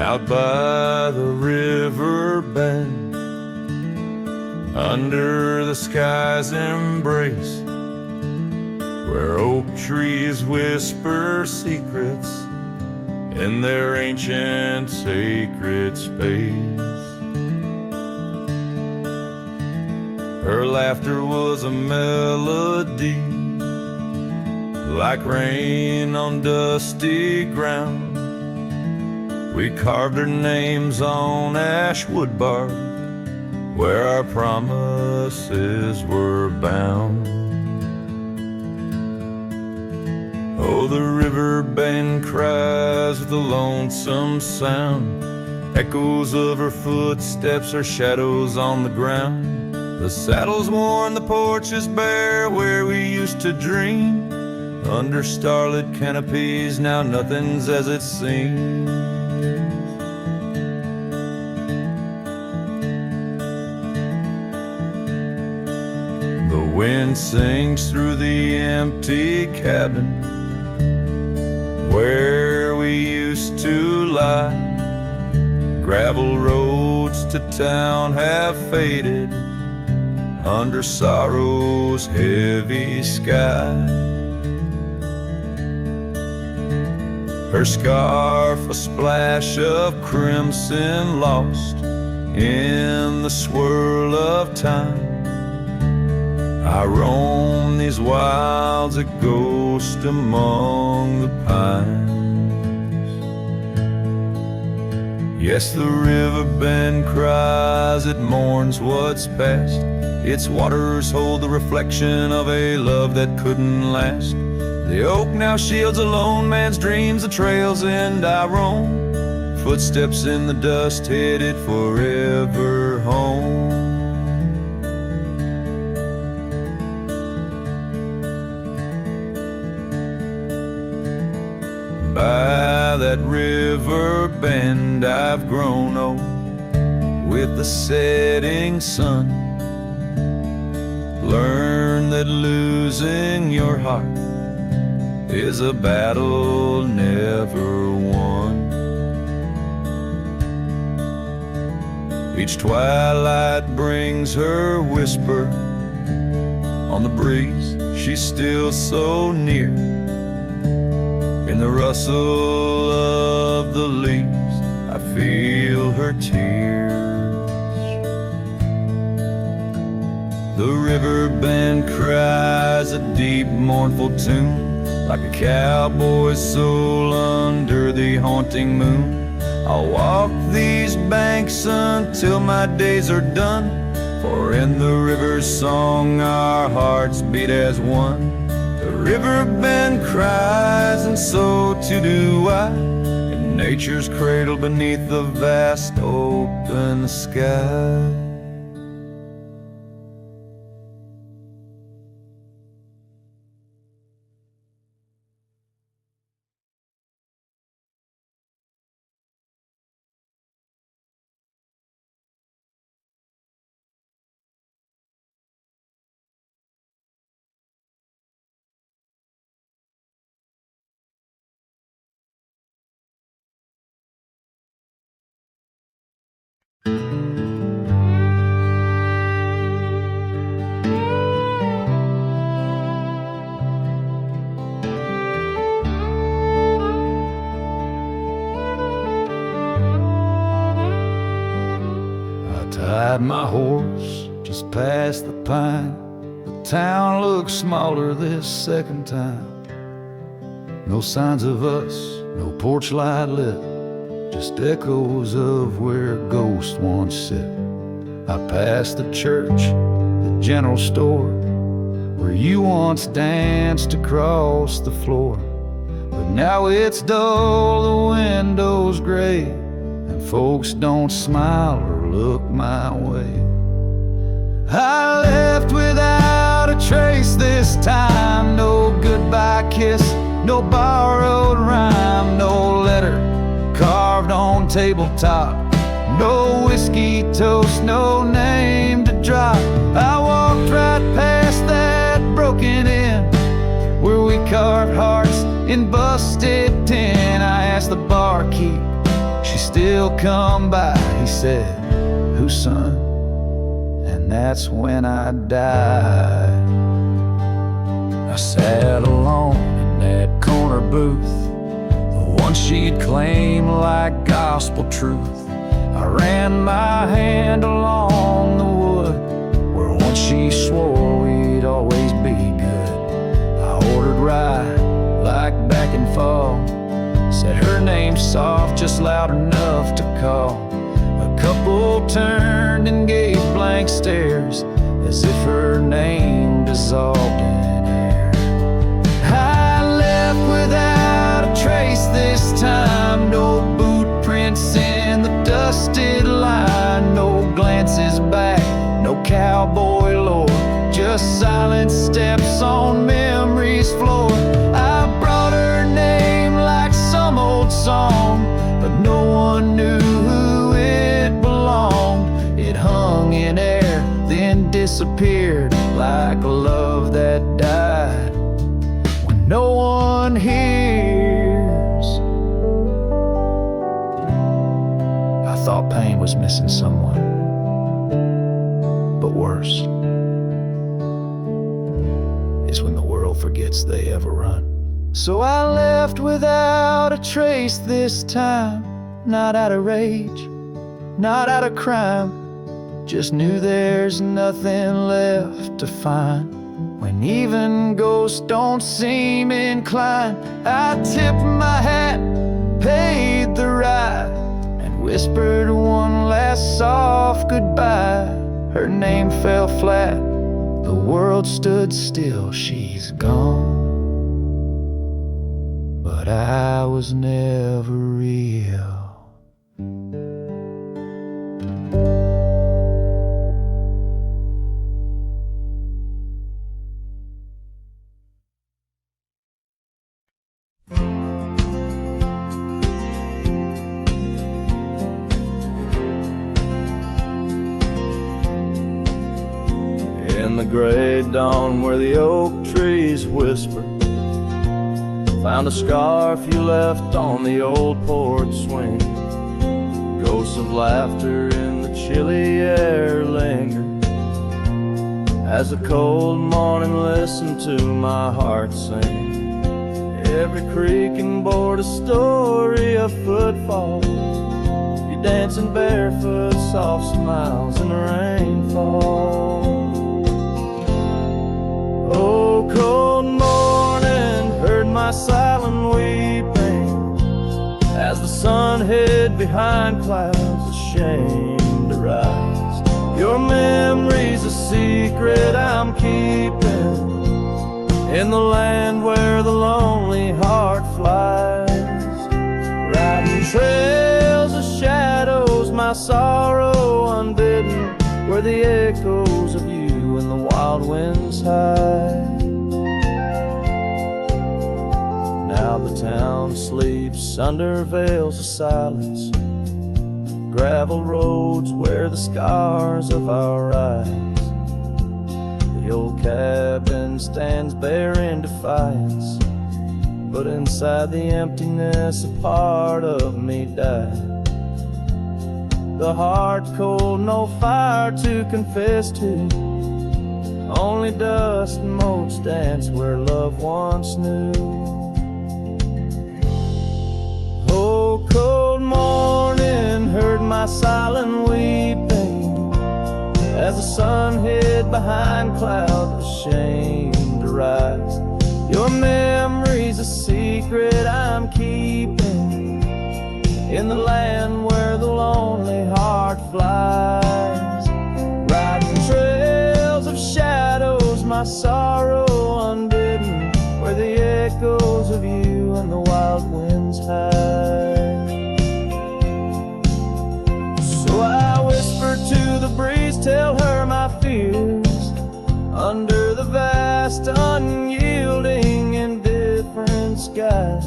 out by the Riverbend, under the sky's embrace, where oak trees whisper secrets in their ancient sacred space. Her laughter was a melody, like rain on dusty ground. We carved our names on ash wood bark, where our promises were bound. Oh, the Riverbend cries with a lonesome sound, echoes of her footsteps, her shadows on the ground. The saddle's worn, the porch is bare, where we used to dream. Under starlit canopies, now nothing's as it seems. The wind sings through the empty cabin, where we used to lie. Gravel roads to town have faded under sorrow's heavy sky. Her scarf a splash of crimson lost in the swirl of time. I roam these wilds a ghost among the pines. Yes, the Riverbend cries, it mourns what's past. Its waters hold the reflection of a love that couldn't last. The oak now shields a lone man's dreams, the trail's end I roam, footsteps in the dust headed forever home. By that river bend I've grown old with the setting sun. Learn that losing your heart is a battle never won. Each twilight brings her whisper on the breeze. She's still so near, in the rustle of the leaves I feel her tears. The Riverbend cries a deep mournful tune, like a cowboy's soul under the haunting moon. I'll walk these banks until my days are done, for in the river's song our hearts beat as one. The Riverbend cries, and so too do I, in nature's cradle beneath the vast open sky. Tied my horse just past the pine. The town looks smaller this second time. No signs of us, no porch light lit, just echoes of where ghosts once sit. I passed the church, the general store, where you once danced across the floor. But now it's dull, the window's gray, and folks don't smile or look my way. I left without a trace this time. No goodbye kiss, no borrowed rhyme, no letter carved on tabletop, no whiskey toast, no name to drop. I walked right past that broken inn, where we carved hearts in busted tin. I asked the barkeep, she still still come by. He said, "Whose son?" And that's when I died. I sat alone in that corner booth, the one she'd claim like gospel truth. I ran my hand along the wood where once she swore we'd always be good. I ordered rye like back in fall, said her name soft, just loud enough to call. A couple turned and gave blank stares as if her name dissolved in air. I left without a trace this time, no boot prints in the dusted line, no glances back, no cowboy lore, just silent steps on memory's floor. I brought her name like some old song, but no one knew who it belonged. It hung in air, then disappeared like a love that died when no one hears. I thought pain was missing someone, but worse is when the world forgets they ever run. So I left without a trace this time, not out of rage, not out of crime, just knew there's nothing left to find. When even ghosts don't seem inclined, I tipped my hat, paid the ride, and whispered one last soft goodbye. Her name fell flat, the world stood still, she's gone. But I was never real. In the gray dawn where the oak trees whisper, found a scarf you left on the old porch swing. Ghosts of laughter in the chilly air linger as the cold morning listened to my heart sing. Every creaking board a story of footfalls, you dancing barefoot, soft smiles in the rainfall. Oh, cold morning, heard my silent weeping as the sun hid behind clouds, ashamed to rise. Your memory's a secret I'm keeping in the land where the lonely heart flies, riding trails of shadows, my sorrow unbidden, where the echoes of you and the wild winds hide. Now the town sleeps under veils of silence, gravel roads wear the scars of our eyes. The old cabin stands bare in defiance, but inside the emptiness a part of me died. The heart cold, no fire to confess to, only dust and motes dance where love once knew. Oh, cold morning, heard my silent weeping as the sun hid behind clouds, ashamed to rise. Your memory's a secret I'm keeping in the land where the lonely heart flies, riding trails of shadows, my sorrow unbidden, where the echoes of you and the wild winds hide. So I whisper to the breeze, tell her my fears, under the vast, unyielding, indifferent skies.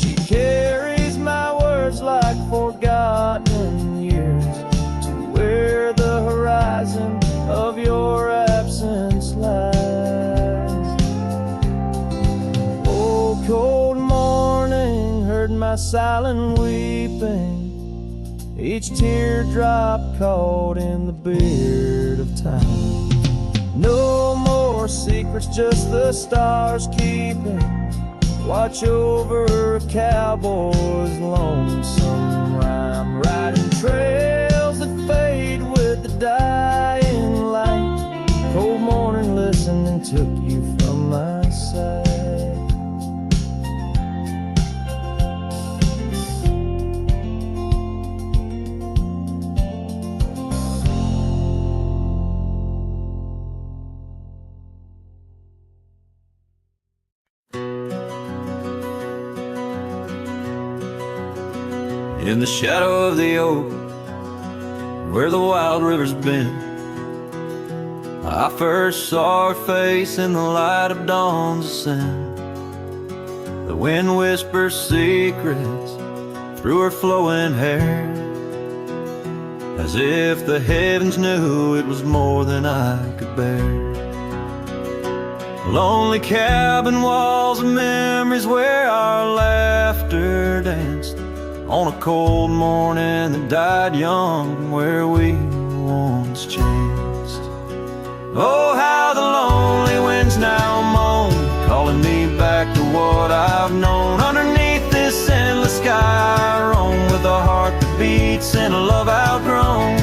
She carries my words like forgotten years to where the horizon of your absence lies. Oh, cold morning, heard my silent weeping each teardrop caught in the beard of time. No more secrets, just the stars keeping watch over a cowboy's lonesome rhyme, riding trails that fade with the dying light. Cold morning listening took you from my side. In the shadow of the oak, where the wild river's been, I first saw her face in the light of dawn's ascent. The wind whispers secrets through her flowing hair, as if the heavens knew it was more than I could bear. Lonely cabin walls of memories where our laughter danced on a cold morning that died young, where we once chanced. Oh, how the lonely winds now moan, calling me back to what I've known. Underneath this endless sky I roam, with a heart that beats and a love outgrown.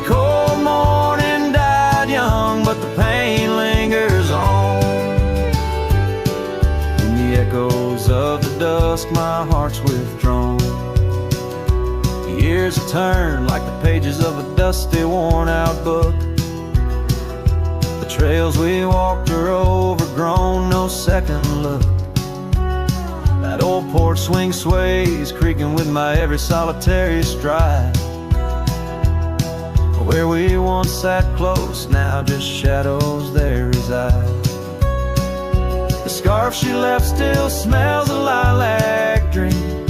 Cold morning died young, but the pain lingers on. In the echoes of the dusk my heart's withdrawn. Years have turned like the pages of a dusty, worn-out book. The trails we walked are overgrown, no second look. That old porch swing sways, creaking with my every solitary stride. Where we once sat close, now just shadows there reside. The scarf she left still smells of lilac dreams,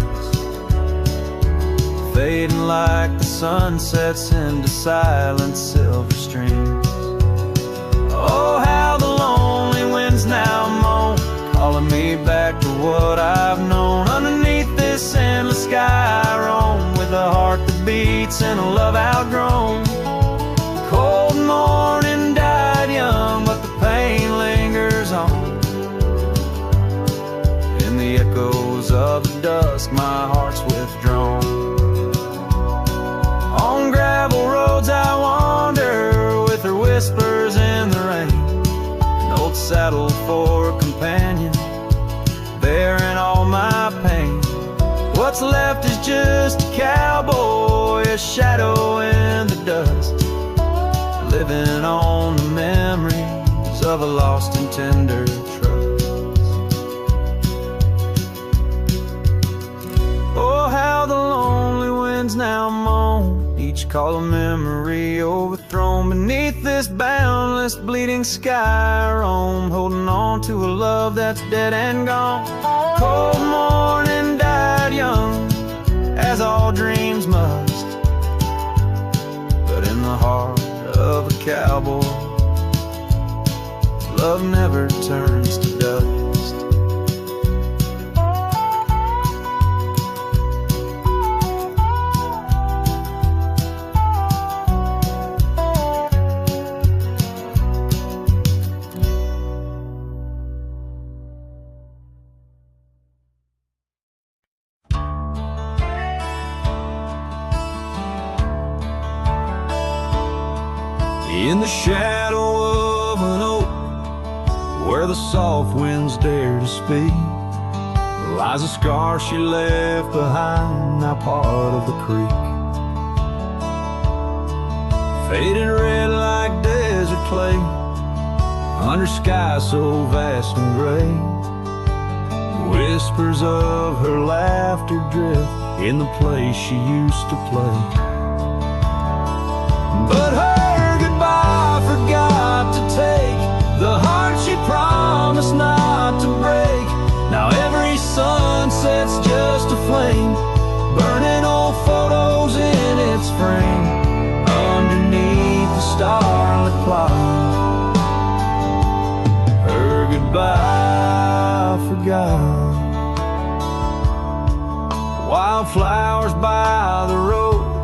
fading like the sun sets into silent silver streams. Oh, how the lonely winds now moan, calling me back to what I've known. Underneath this endless sky I roam, with a heart that beats and a love outgrown. Cold morning died young, but the pain lingers on. In the echoes of the dusk my heart's withdrawn. On gravel roads I wander, with her whispers in the rain. An old saddle for a companion, bearing all my pain. What's left is just a cowboy, a shadow in the dust, living on the memories of a lost and tender trust. Oh, how the lonely winds now moan, each call a memory overthrown. Beneath this boundless bleeding sky I roam, holding on to a love that's dead and gone. Cold morning died young, as all dreams must, but in the heart of a cowboy, love never turns to dust. In the shadow of an oak, where the soft winds dare to speak, lies a scar she left behind, now part of the creek. Faded red like desert clay, under sky so vast and gray. Whispers of her laughter drift in the place she used to play. But her goodbye forgot to take the heart she promised not to break. Now every sunset's just a flame, burning old photos in its frame, underneath the starlit cloud. Her goodbye forgot. Wildflowers by the road,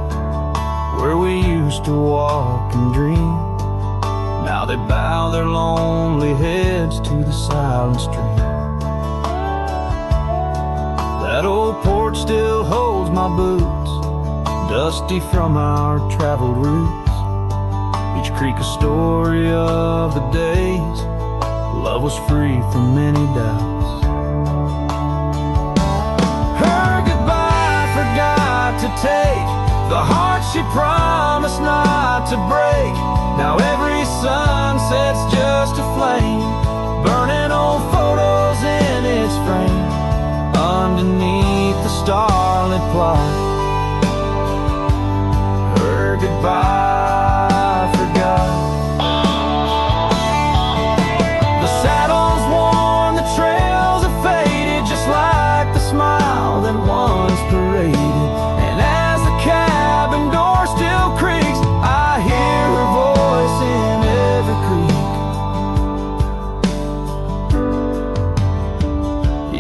used to walk and dream. Now they bow their lonely heads to the silent stream. That old porch still holds my boots, dusty from our traveled routes. Each creek a story of the days love was free from many doubts. Her goodbye forgot to take the heart she promised not to break. Now every sunset's just a flame, burning old photos in its frame. Underneath the starlit plot, her goodbye forgot. The saddle's worn, the trails have faded, just like the smile that once paraded. And as the cabin door still creaks, I hear her voice in every creek.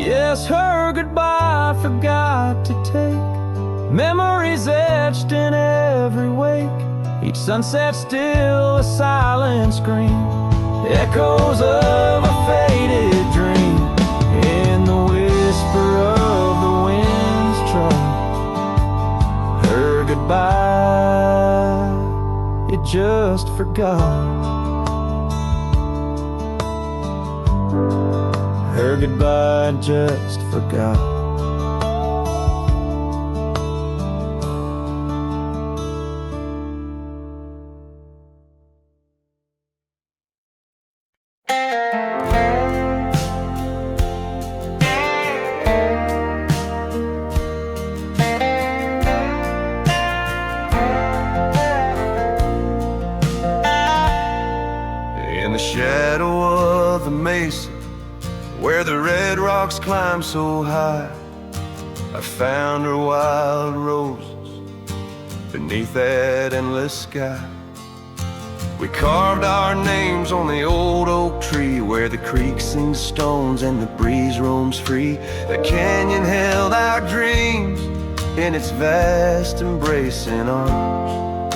Yes, her goodbye forgot to take memories etched in every wake. Each sunset still a silent scream, echoes of a faded dream. In the whisper of the wind's trot, her goodbye, it just forgot. Her goodbye just forgot. In the shadow of the mesa, where the red rocks climb so high, I found her wild roses beneath that endless sky. We carved our names on the old oak tree, where the creek sings stones and the breeze roams free. The canyon held our dreams in its vast embracing arms,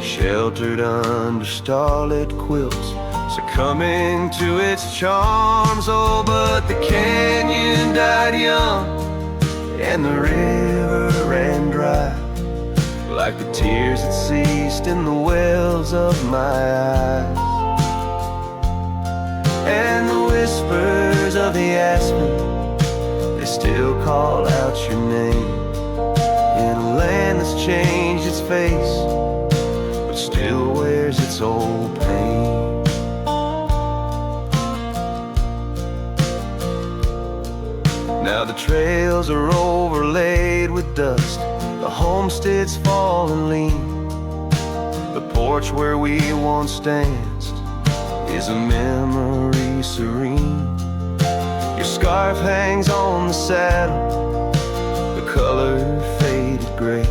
sheltered under starlit quilts, succumbing to its charms. Oh, but the canyon died young, and the river ran dry, like the tears that ceased in the wells of my eyes. And the whispers of the aspen, they still call out your name, in a land that's changed its face, but still wears its old pain. Now the trails are overlaid with dust, the homestead's fallen lean. The porch where we once danced is a memory serene. Your scarf hangs on the saddle, the color faded gray,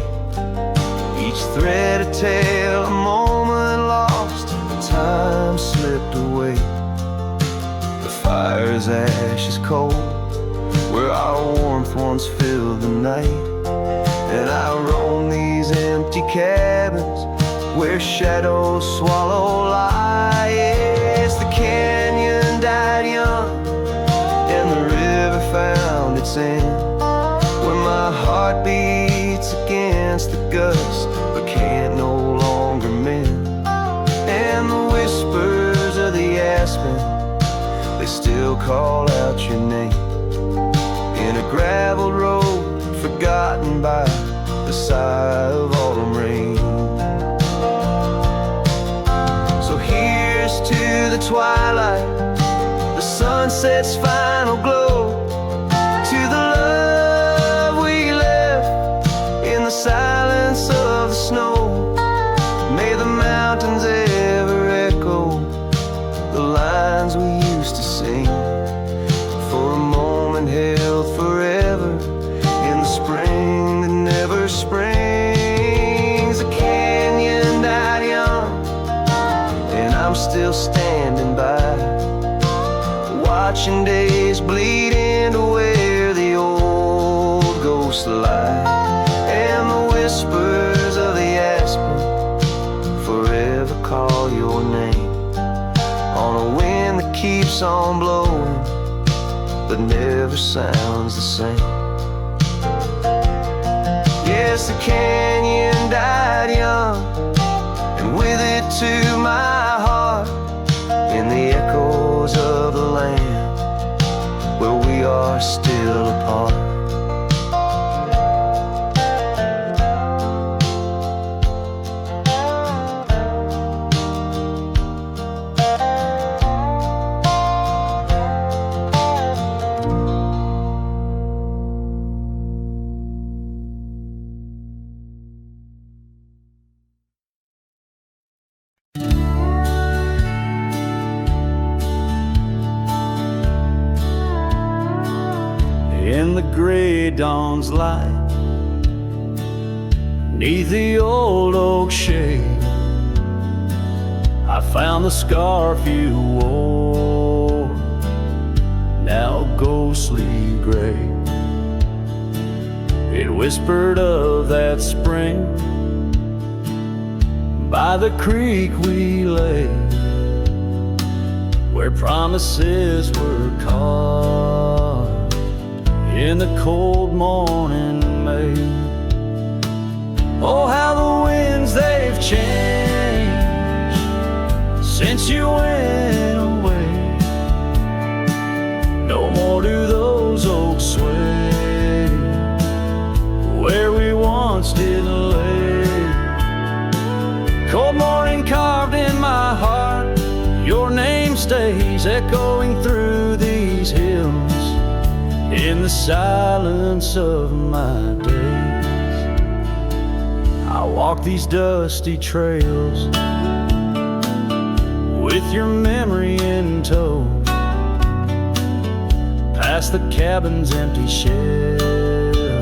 each thread a tale, a moment lost, and time slipped away. The fire's ashes cold, where our warmth once filled the night, and I roam these empty cabins where shadows swallow light. Yes, the canyon died young, and the river found its end, where my heart beats against the gust, but can't no longer mend. And the whispers of the aspen, they still call out your name, in a gravel road forgotten by the sigh of autumn rain. So here's to the twilight, the sunset's final glow, to the love we left in the silence of the snow. May the mountains ever echo the lines we used to sing, for a moment held forever in the spring that never springs. The canyon died young, and I'm still standing by, watching days bleed into where the old ghosts lie. And the whispers of the aspen, call your name on a wind that keeps on blowing but never sounds the same. Yes, the canyon died young, and with it too my heart, in the echoes of the land where we are still apart. In the gray dawn's light, 'neath the old oak shade, I found the scarf you wore, now ghostly gray. It whispered of that spring by the creek we lay, where promises were carved in the cold morning May. Oh, how the winds they've changed since you went away. No more do those oaks sway where we once did lay. Cold morning carved in my heart, your name stays echoing through these hills in the silence of my days. I walk these dusty trails with your memory in tow, past the cabin's empty shell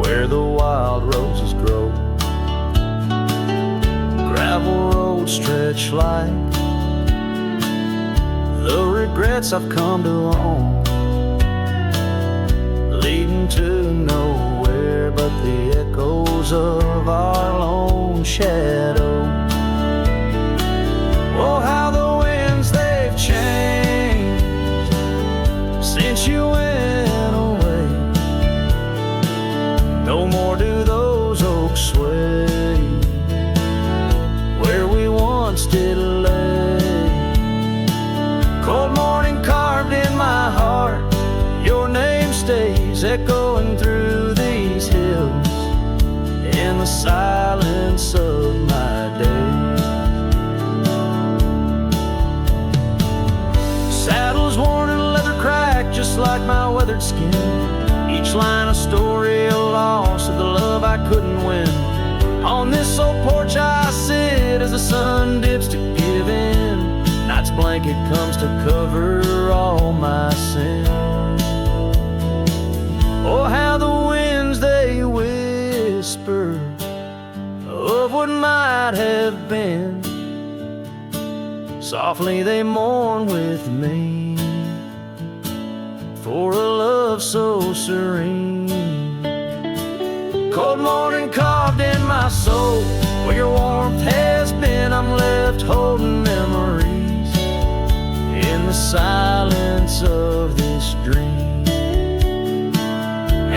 where the wild roses grow. Gravel roads stretch like the regrets I've come to own, leading to nowhere but the echoes of our lone shadow. Oh, how the winds they've changed since you went away. No more do those oaks sway where we once did lay. Cold morning carved in my heart, your name stays echoing through these hills in the silence of my days. Saddles worn and leather cracked just like my weathered skin, each line a story, a loss of the love I couldn't win. On this old porch I sit as the sun dips to give in, night's blanket comes to cover all my sin. Oh, how the winds they whisper of what might have been, softly they mourn with me for a love so serene. Cold morning carved in my soul, where your warmth has been, I'm left holding memories in the silence of this dream.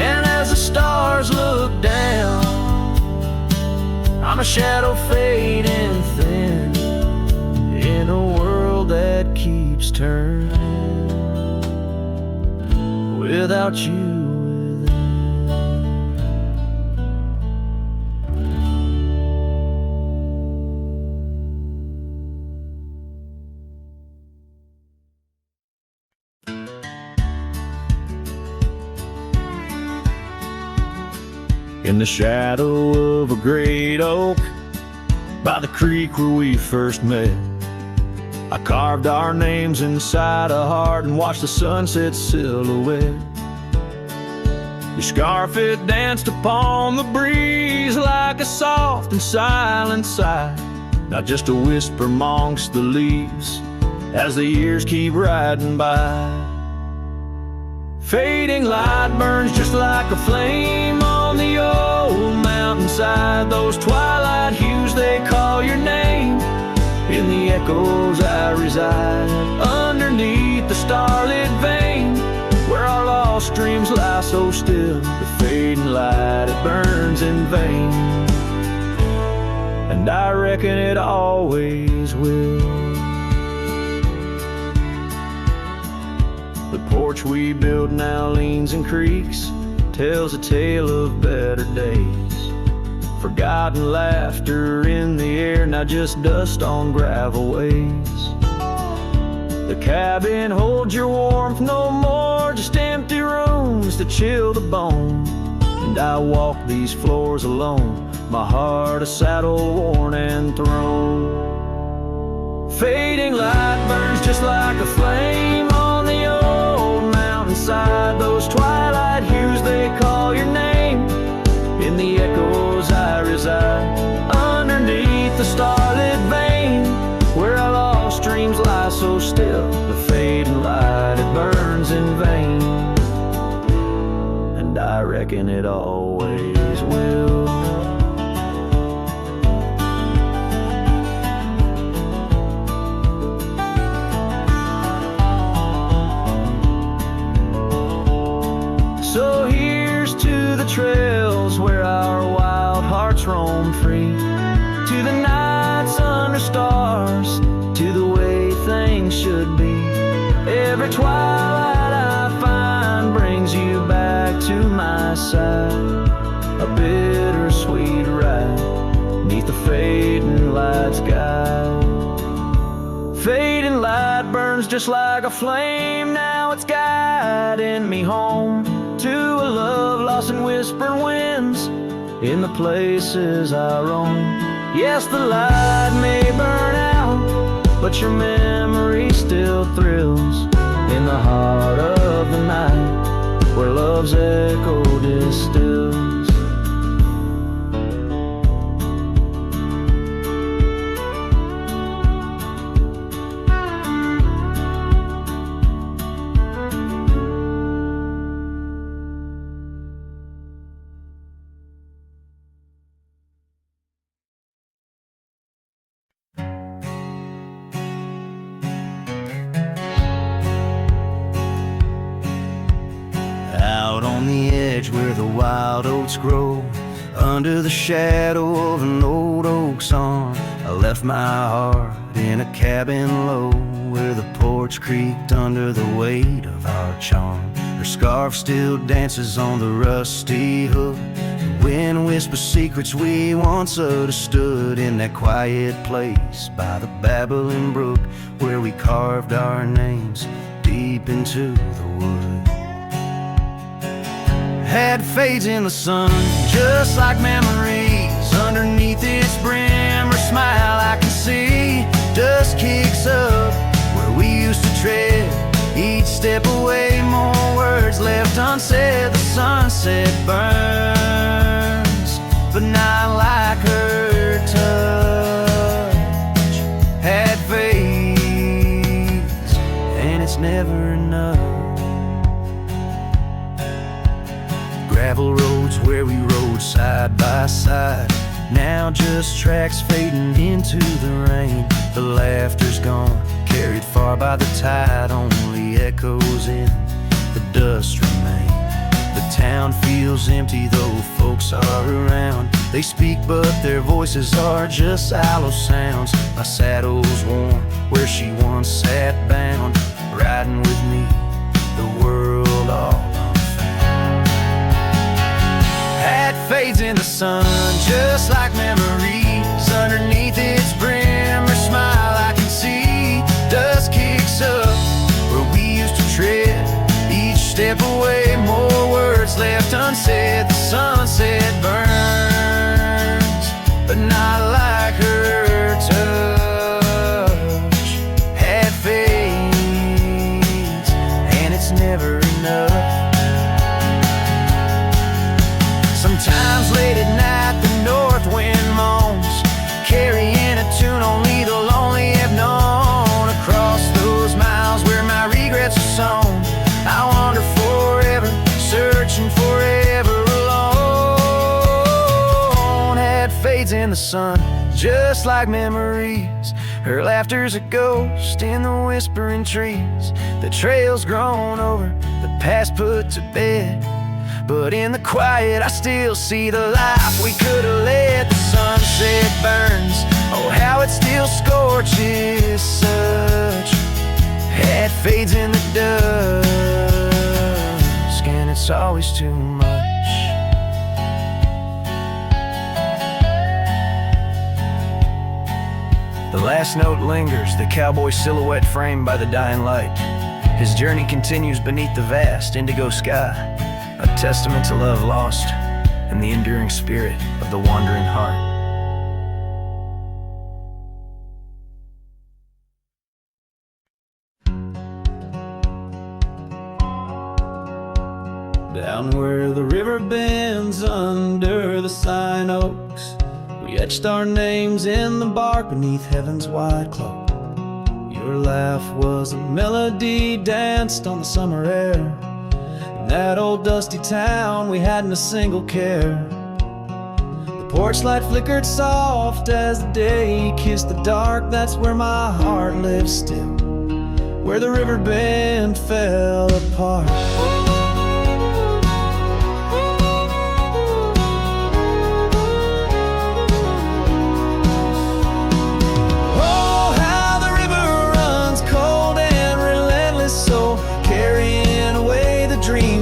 And as the stars look down, I'm a shadow fading thin in a world that keeps turning without you within. In the shadow of a great oak by the creek where we first met, I carved our names inside a heart and watched the sunset silhouette. Your scarf, it danced upon the breeze like a soft and silent sigh, not just a whisper amongst the leaves as the years keep riding by. Fading light burns just like a flame on the old mountainside. Those twilight hues, they call your name In the echoes I reside, underneath the starlit vein, where our lost dreams lie so still. The fading light, it burns in vain, and I reckon it always will. The porch we built now leans and creaks, tells a tale of better days. Forgotten laughter in the air, now just dust on gravel ways. The cabin holds your warmth no more, just empty rooms to chill the bone. And I walk these floors alone, my heart a saddle worn and thrown. Fading light burns just like a flame on the old mountainside. Those twilight hues, they call your name. In the echoes I reside, underneath the starlit vein, where our lost dreams lie so still. The fading light, it burns in vain, and I reckon it always will. So here's to the trails where our wild hearts roam free, to the nights under stars, to the way things should be. Every twilight I find brings you back to my side, a bittersweet ride neath the fading light sky. Fading light burns just like a flame, now it's guiding me home to a love lost in whispering winds, in the places I roam. Yes, the light may burn out, but your memory still thrills in the heart of the night, where love's echo distills. Where the wild oats grow, under the shadow of an old oak's arm, I left my heart in a cabin low, where the porch creaked under the weight of our charm. Her scarf still dances on the rusty hook, the wind whispers secrets we once understood, in that quiet place by the babbling brook, where we carved our names deep into the wood. Had fades in the sun, just like memories. Underneath its brim, her smile I can see. Dust kicks up where we used to tread. Each step away, more words left unsaid. The sunset burns, but not like her touch. Had fades, and it's never enough. Gravel roads where we rode side by side, now just tracks fading into the rain. The laughter's gone, carried far by the tide, only echoes in the dust remain. The town feels empty though folks are around. They speak but their voices are just hollow sounds. My saddle's warm where she once sat bound, riding with me the world all fades in the sun, just like memories. Underneath its brim, her smile I can see. Dust kicks up where we used to tread. Each step away, more words left unsaid. The sunset burns, but not like her touch. Had fades, and it's never enough. Sometimes late at night the north wind moans, carrying a tune only the lonely have known. Across those miles where my regrets are sown, I wander forever, searching forever alone. Had fades in the sun, just like memories. Her laughter's a ghost in the whispering trees. The trail's grown over, the past put to bed. But in the quiet I still see the life we could've led. The sunset burns, oh how it still scorches such. It fades in the dusk, and it's always too much. The last note lingers, the cowboy silhouette framed by the dying light. His journey continues beneath the vast indigo sky, a testament to love lost and the enduring spirit of the wandering heart. Down where the river bends under the sign oaks, we etched our names in the bark beneath heaven's wide cloak. Your laugh was a melody danced on the summer air. In that old dusty town we hadn't a single care. The porch light flickered soft as the day kissed the dark. That's where my heart lives still, where the river bend fell apart.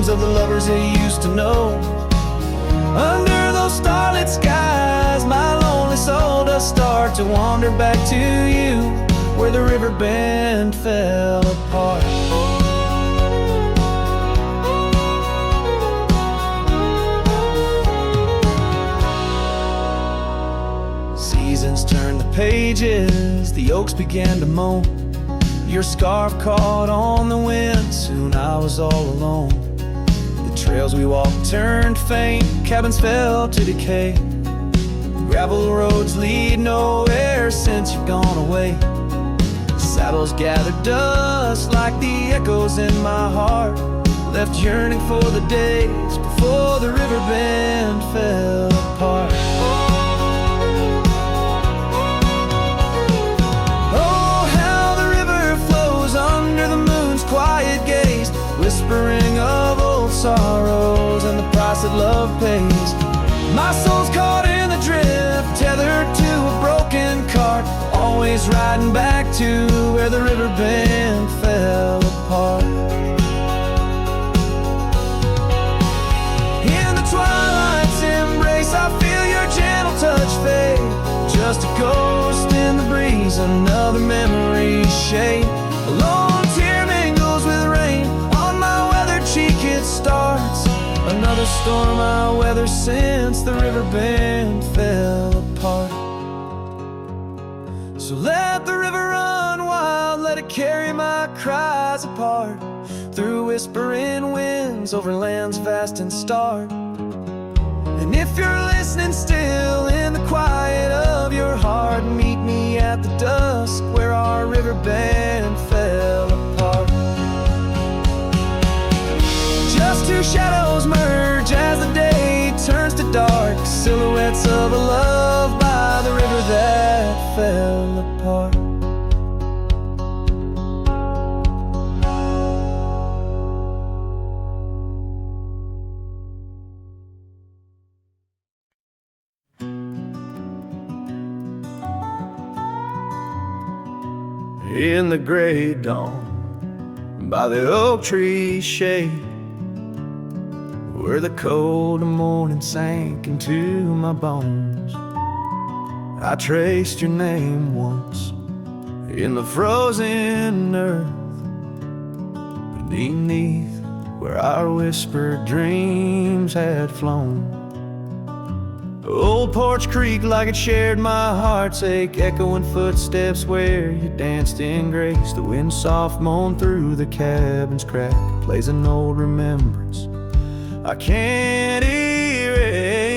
Of the lovers they used to know. Under those starlit skies, my lonely soul does start to wander back to you, where the river bend fell apart. Seasons turned the pages, the oaks began to moan. Your scarf caught on the wind, soon I was all alone. Trails we walked turned faint, cabins fell to decay. Gravel roads lead nowhere since you've gone away. Saddles gathered dust like the echoes in my heart, left yearning for the days before the river bend fell apart. Oh, how the river flows under the moon's quiet gaze, whispering of old sorrows and the price that love pays. My soul's caught in the drift, tethered to a broken cart, always riding back to where the river bend fell apart. In the twilight's embrace I feel your gentle touch fade, just a ghost in the breeze, another memory shade. A lone tear mingles with rain, cheek it starts, another storm I weather since the river bend fell apart. So let the river run wild, let it carry my cries apart, through whispering winds, over lands vast and stark. And if you're listening still in the quiet of your heart, meet me at the dusk where our river bend fell apart. Just two shadows merge as the day turns to dark, silhouettes of a love by the river that fell apart. In the gray dawn, by the oak tree shade, where the cold morning sank into my bones, I traced your name once in the frozen earth, beneath where our whispered dreams had flown. Old Porch Creek like it shared my heart's ache, echoing footsteps where you danced in grace. The wind soft moaned through the cabin's crack, plays an old remembrance I can't erase.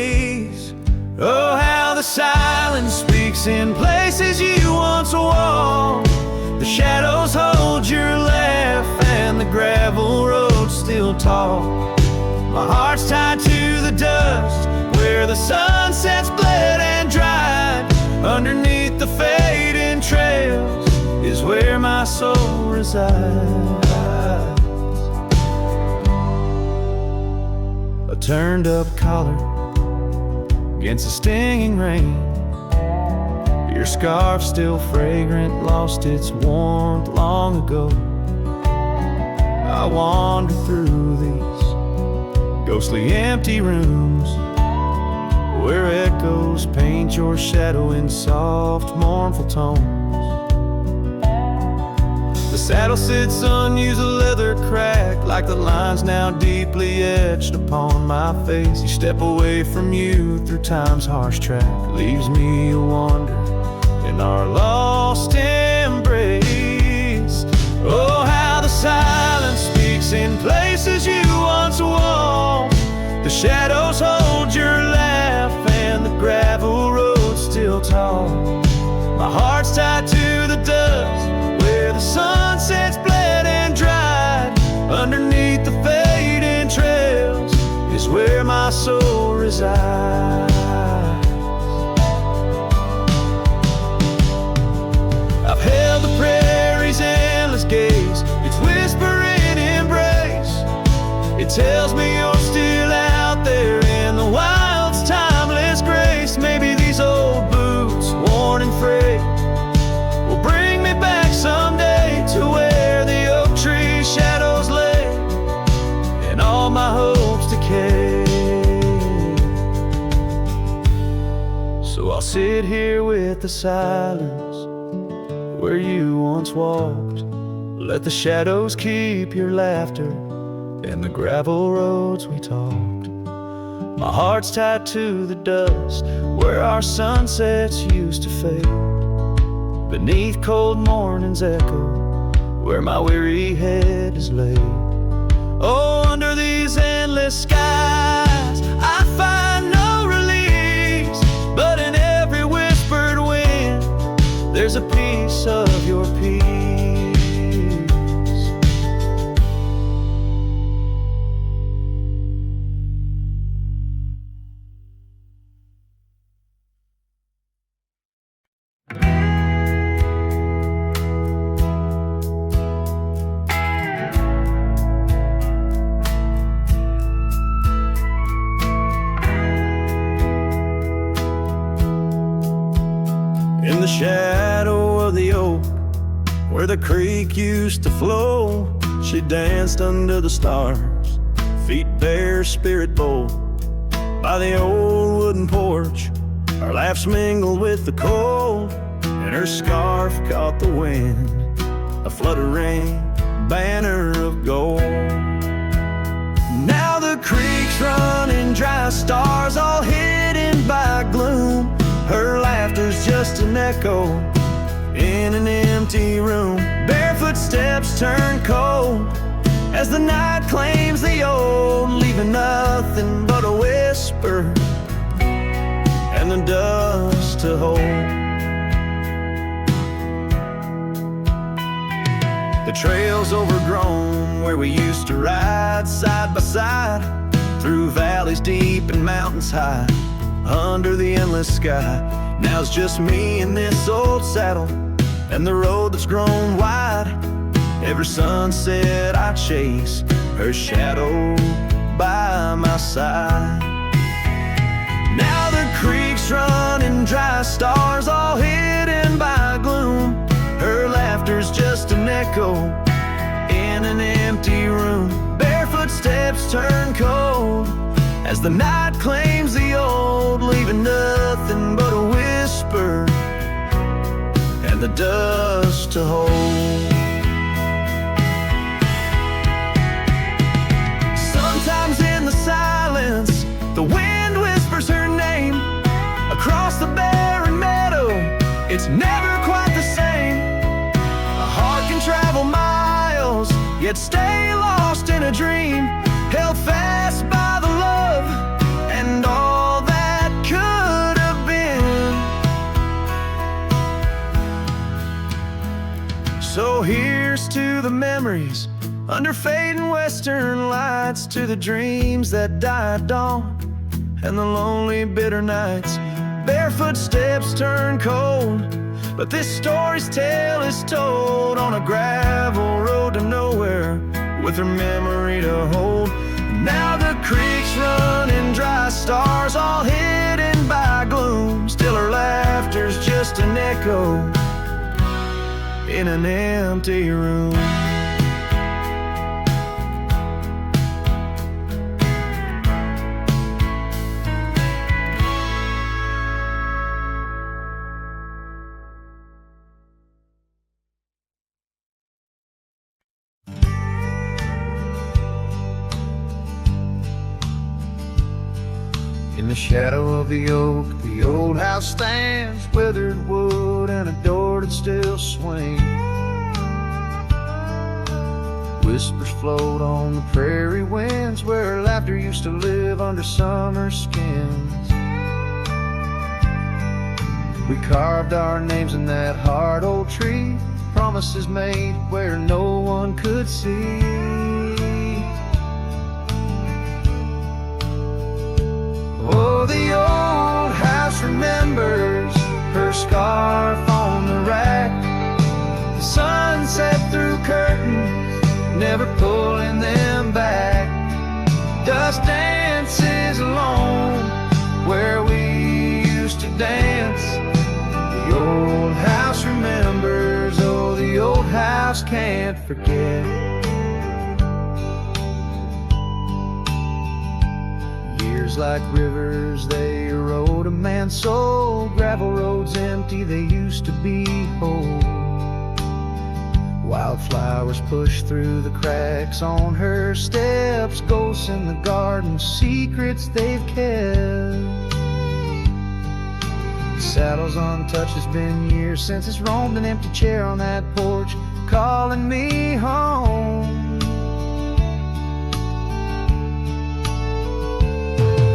Oh, how the silence speaks in places you once walked. The shadows hold your laugh and the gravel roads still talk. My heart's tied to the dust where the sunsets bled and dried underneath the fading trail. my soul resides. A turned up collar against the stinging rain. Your scarf still fragrant, lost its warmth long ago. I wander through these ghostly empty rooms where echoes paint your shadow in soft, mournful tones. The saddle sits unused, the leather cracked, like the lines now deeply etched upon my face. You step away from you through time's harsh track, leaves me a wander in our lost embrace. Oh, how the silence speaks in places you once walked. The shadows hold your laugh and the gravel road still tall. My heart's tied to the dust where the sunsets bled and dried. Underneath the fading trails is where my soul resides. I've held the prairie's endless gaze, its whispering embrace. It tells me you're still out there in the wild's timeless grace. Maybe these old boots, worn and frayed, will bring me back someday to where the oak tree shadows lay and all my hopes decay. So I'll sit here with the silence where you once walked. Let the shadows keep your laughter and the gravel roads we talked. My heart's tied to the dust where our sunsets used to fade. Beneath cold morning's echo where my weary head is laid. Oh, under these endless skies I find no release, but in every whispered wind there's a piece of your peace. In the shadow of the oak, where the creek used to flow, she danced under the stars, feet bare, spirit bold. By the old wooden porch, our laughs mingled with the cold, and her scarf caught the wind, a fluttering banner of gold. Now the creek's running dry, stars all hidden by gloom. Her laughter's just an echo in an empty room. Barefoot steps turn cold as the night claims the old, leaving nothing but a whisper and the dust to hold. The trail's overgrown where we used to ride side by side, through valleys deep and mountains high, under the endless sky. Now it's just me in this old saddle and the road that's grown wide. Every sunset I chase, her shadow by my side. Now the creek's running dry, stars all hidden by gloom. Her laughter's just an echo in an empty room. Barefoot steps turn cold as the night claims the old, leaving nothing but a whisper and the dust to hold. Sometimes in the silence, the wind whispers her name across the barren meadow. It's never quite the same. A heart can travel miles, yet stay lost in a dream, held fast by the love and all that could have been. So here's to the memories under fading western lights, to the dreams that die at dawn and the lonely bitter nights. Barefoot steps turn cold But this story's tale is told on a gravel road to nowhere, with her memory to hold. Now the creek's running dry, stars all hidden by gloom. Still her laughter's just an echo in an empty room. In the shadow of the oak, the old house stands, weathered wood and a door that still swings. Whispers float on the prairie winds, where laughter used to live under summer skins. We carved our names in that hard old tree, promises made where no one could see. Oh, the old house remembers her scarf on the rack, the sunset through curtains, never pulling them back. Dust dances alone where we used to dance. The old house remembers, oh, the old house can't forget. Like rivers, they erode a man's soul. Gravel roads empty, they used to be whole. Wildflowers push through the cracks on her steps, ghosts in the garden, secrets they've kept. The saddle's untouched, it's been years since it's roamed, an empty chair on that porch, calling me home.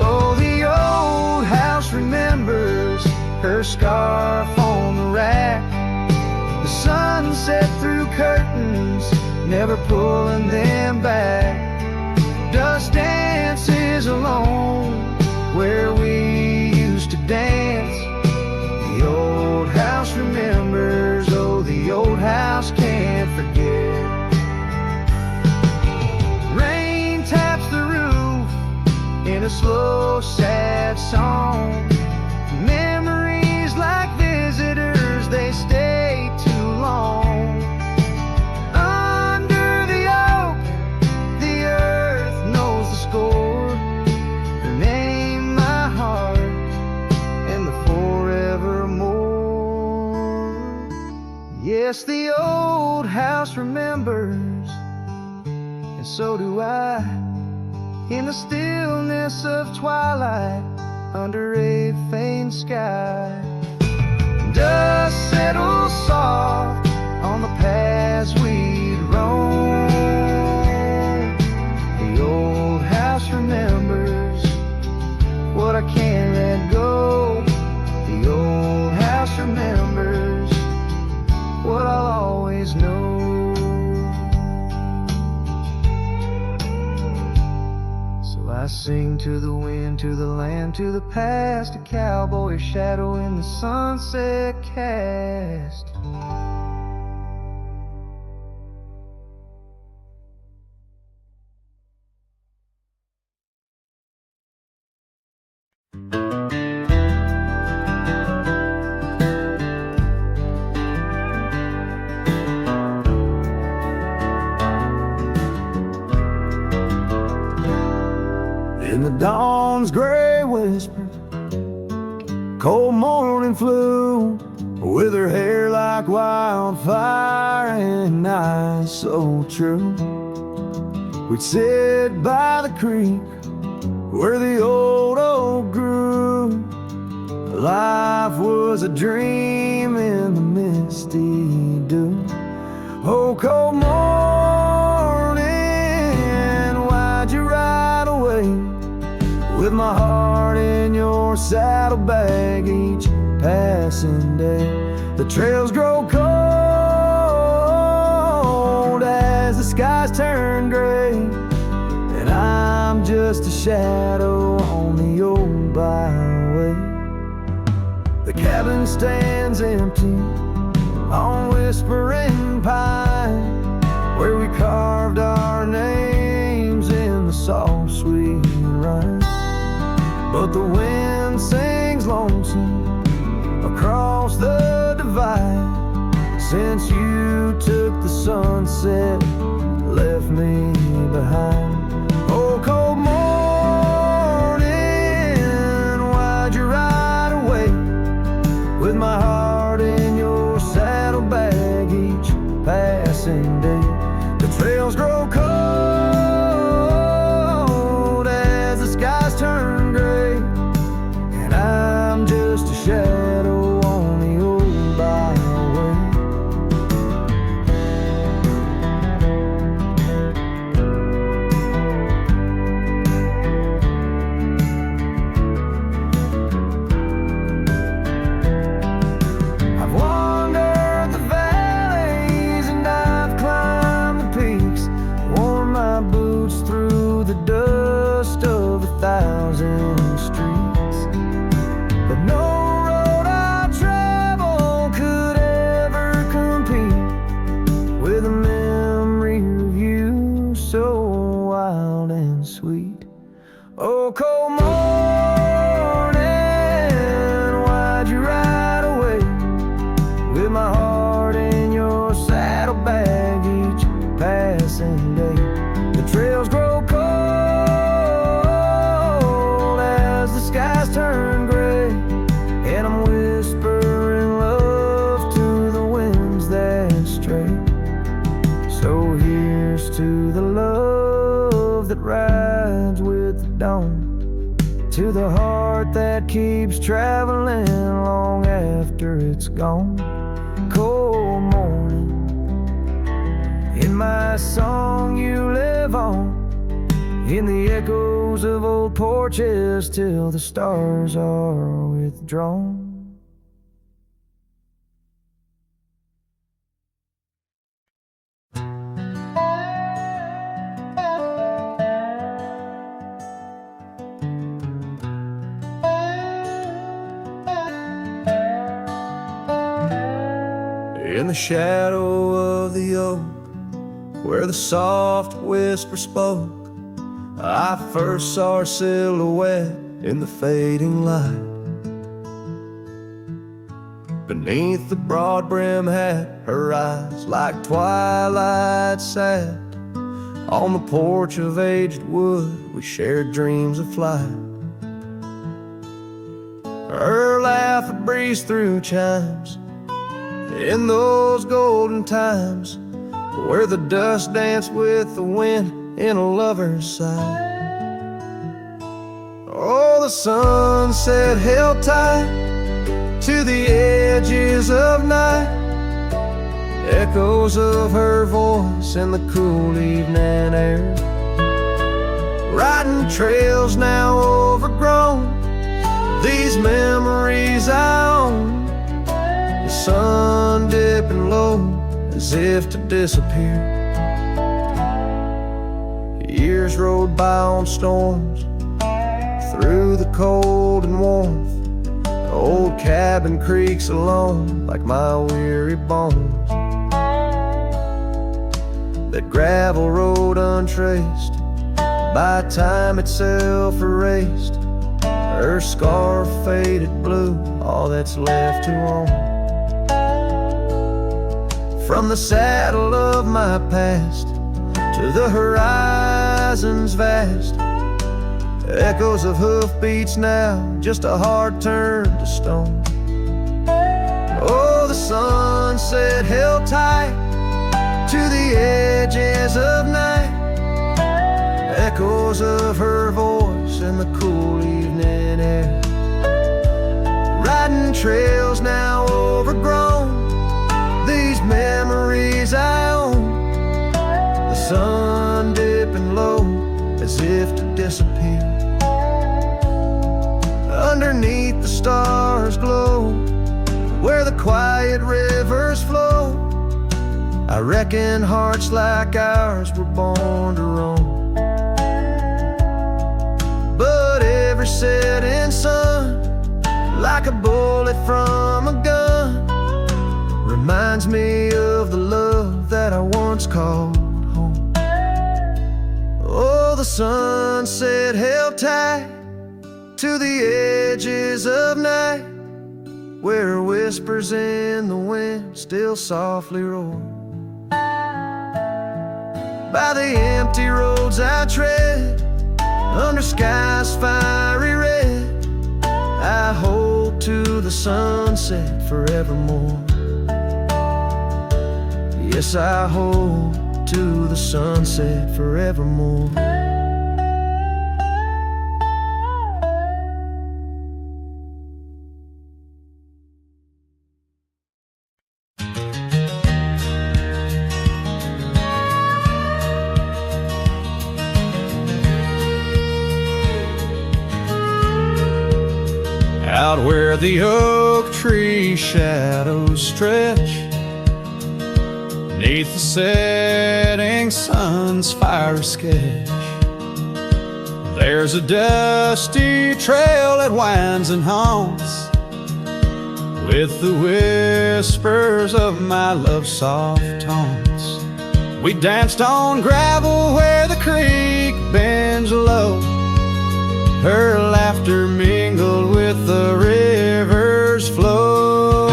Oh, the old house remembers her scarf on the rack, the sunset through curtains, never pulling them back. Dust dances alone where we used to dance. The old house remembers, oh, the old house can't forget. Rain taps the roof in a slow, sad song. Memories like visitors, they stay too long. Under the oak, the earth knows the score. Her name, my heart, and the forevermore. Yes, the old house remembers, and so do I. In the stillness of twilight, under a faint sky, dust settles soft on the paths we'd roam. The old house remembers what I can't let go. The old house remembers what I'll always know. I sing to the wind, to the land, to the past, a cowboy shadow in the sunset cast. In the dawn's gray whisper, cold morning flew, with her hair like wildfire and eyes so true. We'd sit by the creek where the old oak grew. Life was a dream in the misty dew. Oh, cold morning, why'd you ride away? With my heart in your saddlebag each passing day. The trails grow cold as the skies turn gray, and I'm just a shadow on the old byway. The cabin stands empty, whispering pine, where we carved our names in the soft, sweet rhyme. But the wind sings lonesome across the divide, since you took the sunset, left me behind. Oh, cold morning, why'd you ride away with my heart in your saddlebag each passing day? The trails grow cold as the skies turn gray, and I'm just a shadow on the old byway. I've wandered the valleys and I've climbed the peaks, worn my boots through the dust of 1,000 streets, but no road I travel could ever compete with a memory of you so wild and sweet. Oh, cold morning, why'd you ride away with my heart in your saddlebag each passing day? The trails grow cold as the skies turn gray, and I'm whispering love to the winds that stray. So here's to the love that rides with the dawn, to the heart that keeps traveling long after it's gone. Cold morning, in my song you live on, in the echoes of old porches till the stars are withdrawn. In the shadow of the oak, where the soft whisper spoke, I first saw her silhouette in the fading light. Beneath the broad brim hat, her eyes like twilight sat. On the porch of aged wood, we shared dreams of flight. Her laugh would breeze through chimes in those golden times, where the dust danced with the wind in a lover's sigh. Oh, the sunset held tight to the edges of night, echoes of her voice in the cool evening air. Riding trails now overgrown, these memories I own. The sun dipping low as if to disappear. Years rode by on storms, through the cold and warmth. The old cabin creaks alone like my weary bones. That gravel road untraced, by time itself erased. Her scarf faded blue, all that's left to own. From the saddle of my past to the horizons vast, echoes of hoofbeats now, just a heart turned to stone. Oh, the sunset held tight to the edges of night, echoes of her voice in the cool evening air. Riding trails now overgrown, these memories I own. The sun dipping low as if to disappear. Underneath the stars glow, where the quiet rivers flow. I reckon hearts like ours were born to roam. But every setting sun, like a bullet from a gun, reminds me of the love that I once called home. Oh, the sunset held tight to the edges of night, where whispers in the wind still softly roar. By the empty roads I tread, under skies fiery red, I hold to the sunset forevermore. Yes, I hold to the sunset forevermore. Out where the oak tree shadows stretch, neath the setting sun's fire sketch, there's a dusty trail that winds and haunts with the whispers of my love's soft taunts. We danced on gravel where the creek bends low, her laughter mingled with the river's flow.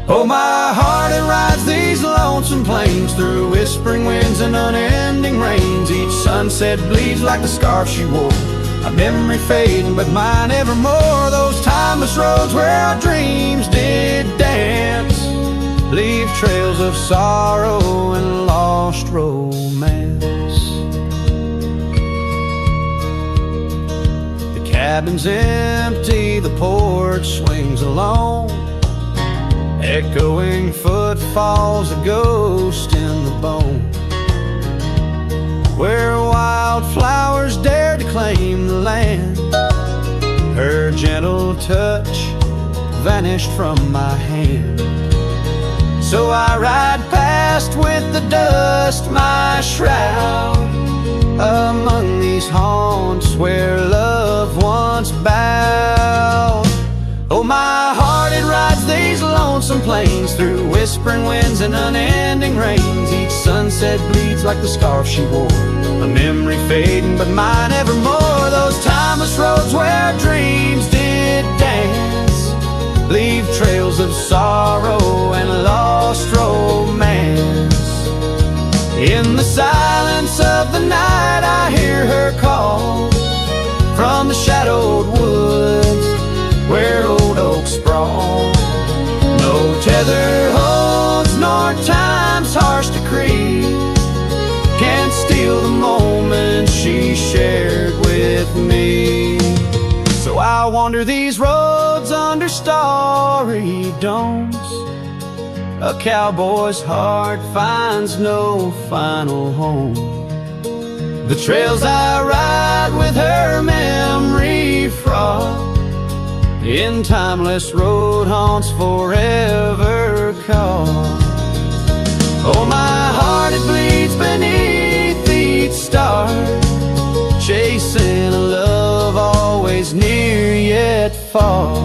Oh, my heart, it rides these lonesome plains through whispering winds and unending rains. Each sunset bleeds like the scarf she wore, a memory fading but mine evermore. Those timeless roads where our dreams did dance leave trails of sorrow and lost romance. Cabin's empty, the porch swings alone, echoing footfalls, a ghost in the bone. Where wildflowers dared to claim the land, her gentle touch vanished from my hand. So I ride past with the dust my shroud, among these haunts where love once bowed. Oh, my heart, it rides these lonesome plains through whispering winds and unending rains. Each sunset bleeds like the scarf she wore, a memory fading but mine evermore. Those timeless roads where our dreams did dance leave trails of sorrow and lost romance. In the silence of the night I hear her call from the shadowed woods where old oaks sprawl. No tether holds nor time's harsh decree can steal the moment she shared with me. So I wander these roads under starry domes, a cowboy's heart finds no final home. The trails I ride with her memory fraught, in timeless road haunts forever caught. Oh, my heart, it bleeds beneath each star, chasing a love always near yet far.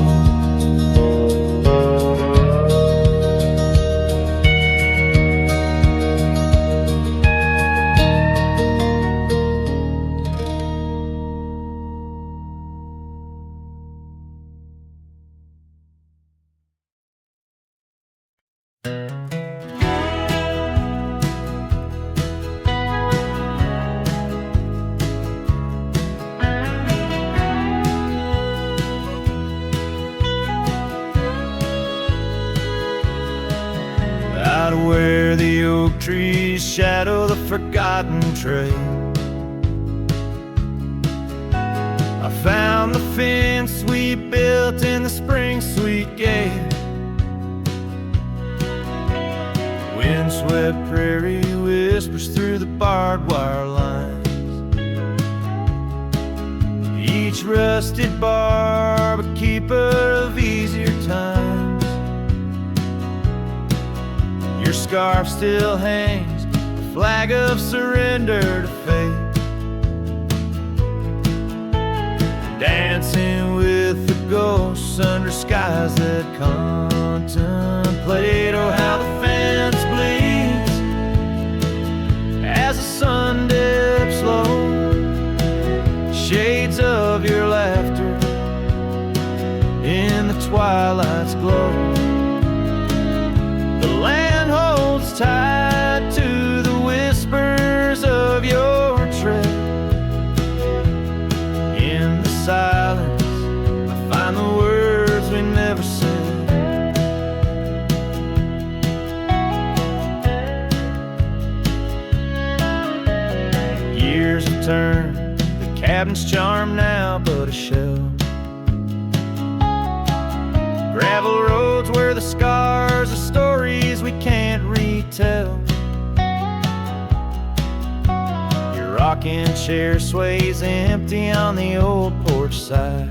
Out where the oak trees shadow the forgotten trail, I found the fence we built in the spring sweet gale. Windswept prairie whispers through the barbed wire lines, each rusted barb a keeper of easier times. Your scarf still hangs, a flag of surrender to fate, dancing with the ghosts under skies eyes that contemplate. Oh, how the fence bleeds as the sun dips low. Shades of your laughter in the twilight's glow. The land holds tight to the whispers of your tread. In the silence, I find the words we never said. Years have turned, the cabin's charm now but a shell. Gravel roads where the scars are stories we can't retell. Your rocking chair sways empty on the old porch side,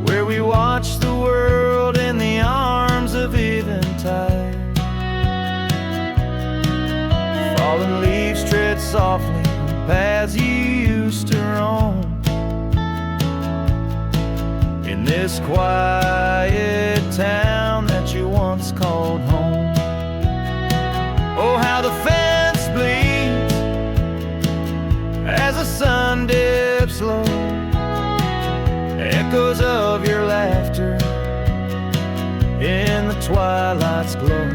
where we watch the world in the arms of eventide. Fallen leaves tread softly on paths you used to roam. In this quiet town that you once called home. Oh, how the fence bleeds as the sun dips low. Echoes of your laughter in the twilight's glow.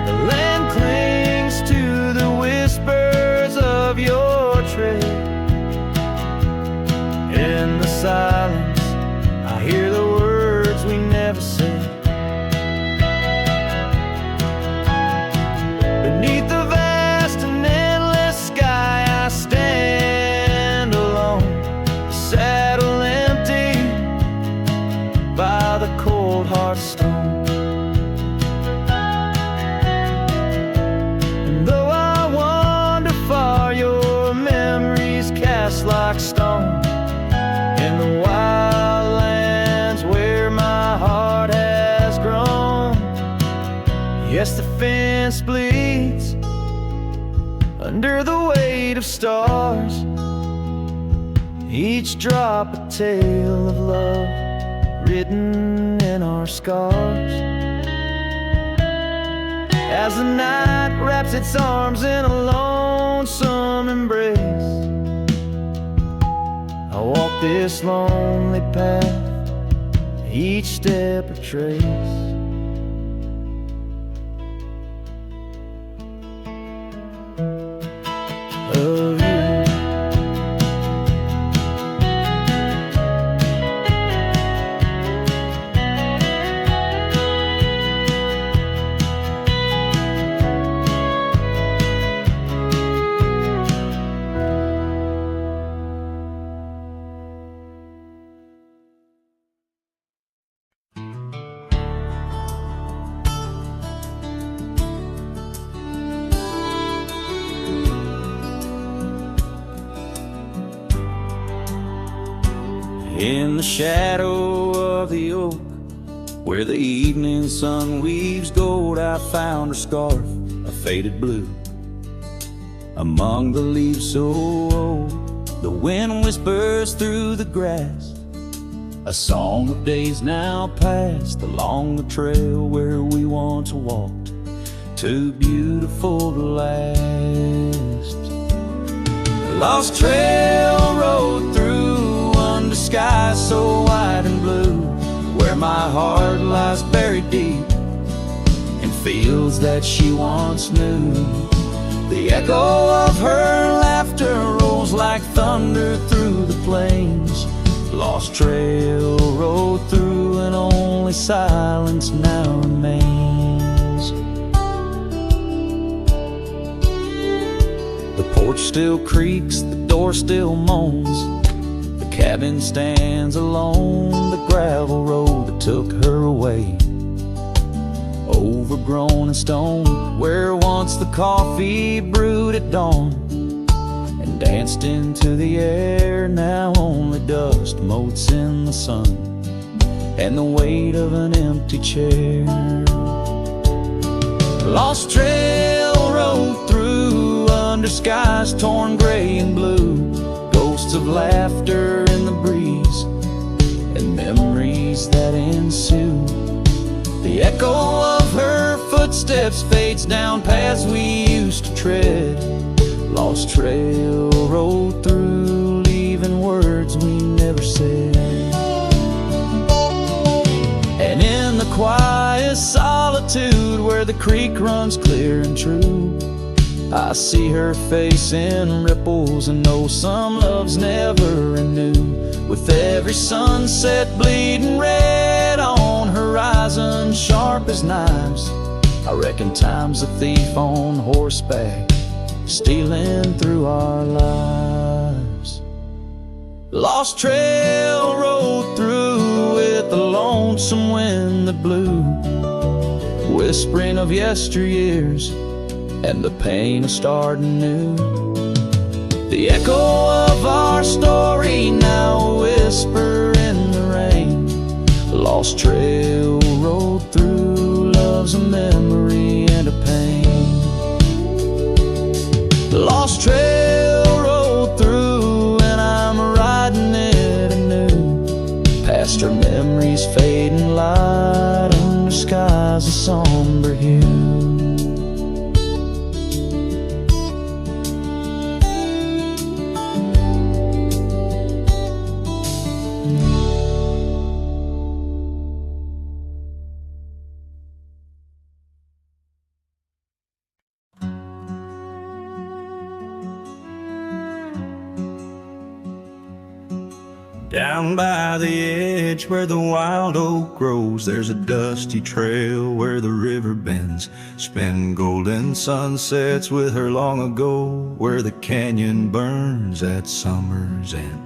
The land clings to the whispers of your tread. In the silence, I hear the words we never said. Beneath the vast and endless sky, I stand alone, the saddle empty by the cold hard stone. And though I wander far, your memories cast like stone. In the wild lands where my heart has grown. Yes, the fence bleeds under the weight of stars, each drop a tale of love written in our scars. As the night wraps its arms in a lonesome embrace, I walk this lonely path, each step a trace. Of you. In the shadow of the oak, where the evening sun weaves gold, I found her scarf, a faded blue. Among the leaves so old, the wind whispers through the grass, a song of days now past, along the trail where we once walked, too beautiful to last. A lost trail rode through under skies so wide and blue, where my heart lies buried deep in fields that she once knew. The echo of her laughter rolls like thunder through the plains. Lost trail rode through and only silence now remains. The porch still creaks, the door still moans, cabin stands alone, the gravel road that took her away. Overgrown and stone, where once the coffee brewed at dawn and danced into the air, now only dust motes in the sun and the weight of an empty chair. Lost trail rode through under skies torn gray and blue, bursts of laughter in the breeze, and memories that ensue. The echo of her footsteps fades down paths we used to tread. Lost trail rolled through, leaving words we never said. And in the quiet solitude where the creek runs clear and true, I see her face in ripples and know some loves never renew. With every sunset bleeding red on horizon sharp as knives, I reckon time's a thief on horseback, stealing through our lives. Lost trail rode through with the lonesome wind that blew, whispering of yesteryears and the pain of starting new. The echo of our story now a whisper in the rain. Lost trail rode through, love's a memory and a pain. Lost trail rode through, and I'm riding it anew, past her memories fading light under skies of somber hue. Down by the edge where the wild oak grows, there's a dusty trail where the river bends, spin golden sunsets with her long ago, where the canyon burns at summer's end.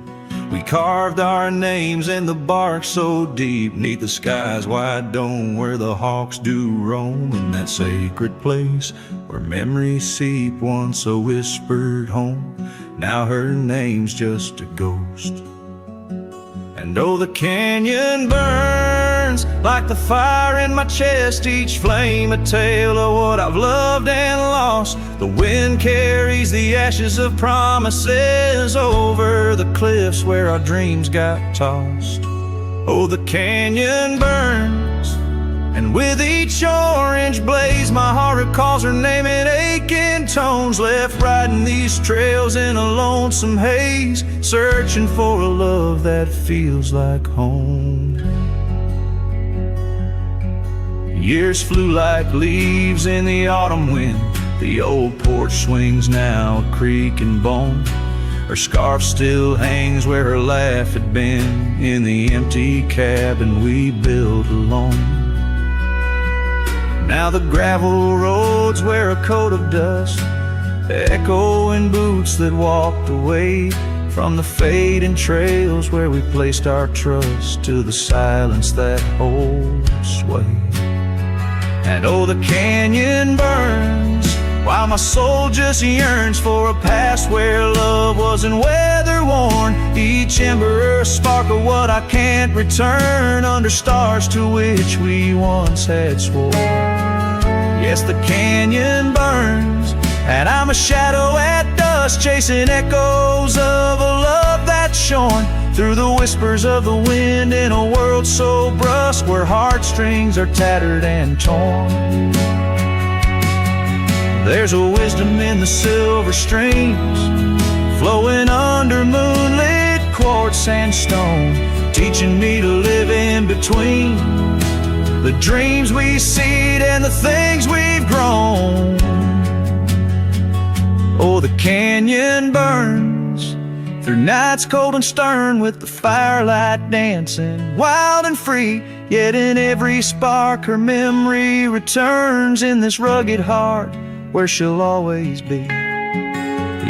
We carved our names in the bark so deep, 'neath the sky's wide dome, where the hawks do roam, in that sacred place where memories seep, once a whispered home, now her name's just a ghost. And oh, the canyon burns like the fire in my chest, each flame a tale of what I've loved and lost. The wind carries the ashes of promises over the cliffs where our dreams got tossed. Oh, the canyon burns, and with each orange blaze my heart recalls her name in aching tones, left riding these trails in a lonesome haze, searching for a love that feels like home. Years flew like leaves in the autumn wind, the old porch swings now a creak and bone. Her scarf still hangs where her laugh had been, in the empty cabin we built alone. Now the gravel roads wear a coat of dust, echoing boots that walked away from the fading trails where we placed our trust, to the silence that holds sway. And oh, the canyon burns while my soul just yearns for a past where love wasn't weather worn, each ember a spark of what I can't return, under stars to which we once had sworn. Yes, the canyon burns, and I'm a shadow at dusk, chasing echoes of a love that's shorn through the whispers of the wind, in a world so brusque where heartstrings are tattered and torn. There's a wisdom in the silver streams flowing under moonlit quartz and stone, teaching me to live in between the dreams we seed and the things we've grown. Oh, the canyon burns through nights cold and stern, with the firelight dancing wild and free, yet in every spark her memory returns, in this rugged heart where she'll always be.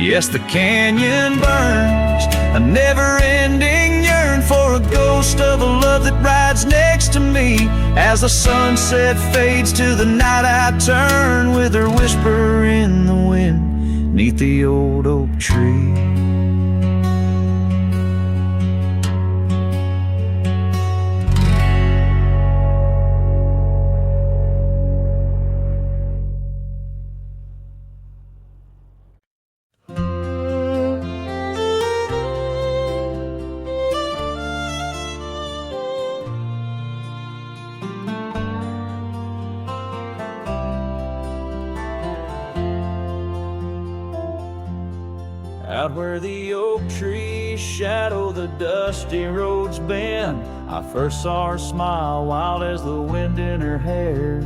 Yes, the canyon burns, a never-ending yearn for a ghost of a love that rides next to me. As the sunset fades to the night I turn, with her whisper in the wind 'neath the old oak tree. Out where the oak trees shadow the dusty roads bend, I first saw her smile wild as the wind in her hair.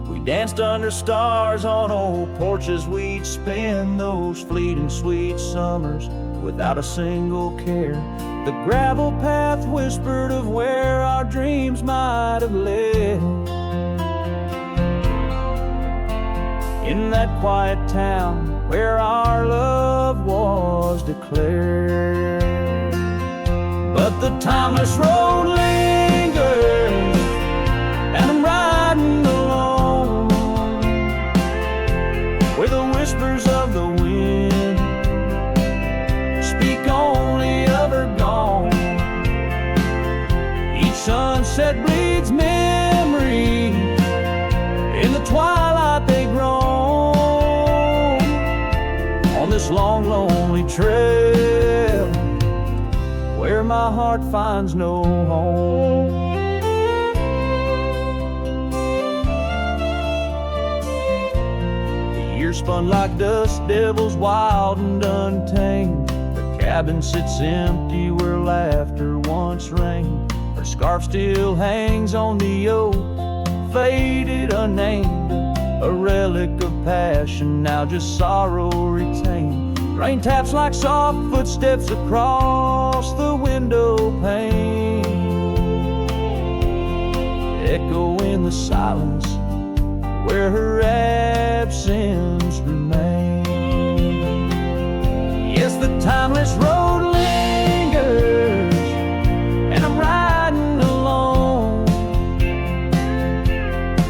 We danced under stars on old porches, we'd spend those fleeting sweet summers without a single care. The gravel path whispered of where our dreams might have led. In that quiet town where our love was declared. But the timeless road lingers, and I'm riding alone, where the whispers of the wind speak only of her gone. Each sunset bleeds memory, in the twilight they grow. On this long, lonely trail, where my heart finds no home. The years spun like dust devils, wild and untamed. The cabin sits empty where laughter once reigned. Her scarf still hangs on the oak, faded, unnamed, a relic of passion, now just sorrow retained. Rain taps like soft footsteps across the window pane, echo in the silence where her absence remains. Yes, the timeless road lingers, and I'm riding alone,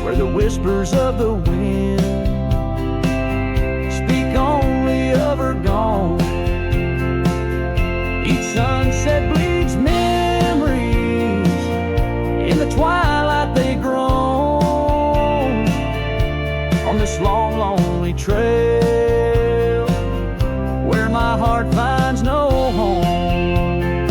where the whispers of the wind speak only of her gone. Each sunset bleeds memories, in the twilight they groan. On this long, lonely trail, where my heart finds no home.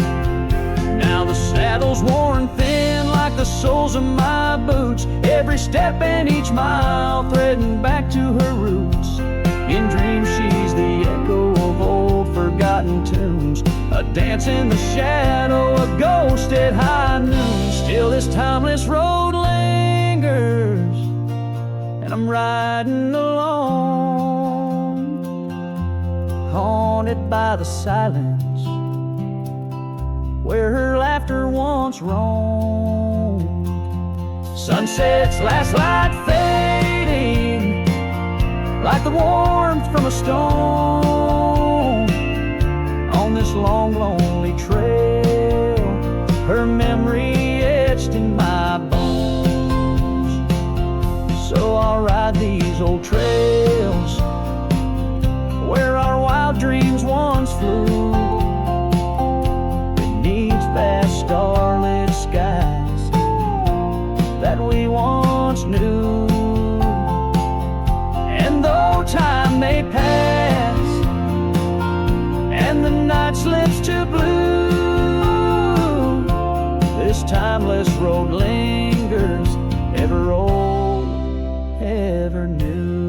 Now the saddle's worn thin like the soles of my boots, every step and each mile threading back to her roots. In dreams she's the echo of old forgotten tunes, a dance in the shadow, a ghost at high noon. Still this timeless road lingers, and I'm riding alone, haunted by the silence where her laughter once roamed. Sunset's last light fading like the warmth from a stone. On this long, lonely trail, her memory etched in my bones. So I'll ride these old trails where our wild dreams once flew, beneath vast starlit skies that we once knew. And though time may pass and the night slips to blue, this timeless road lingers, ever old, ever new.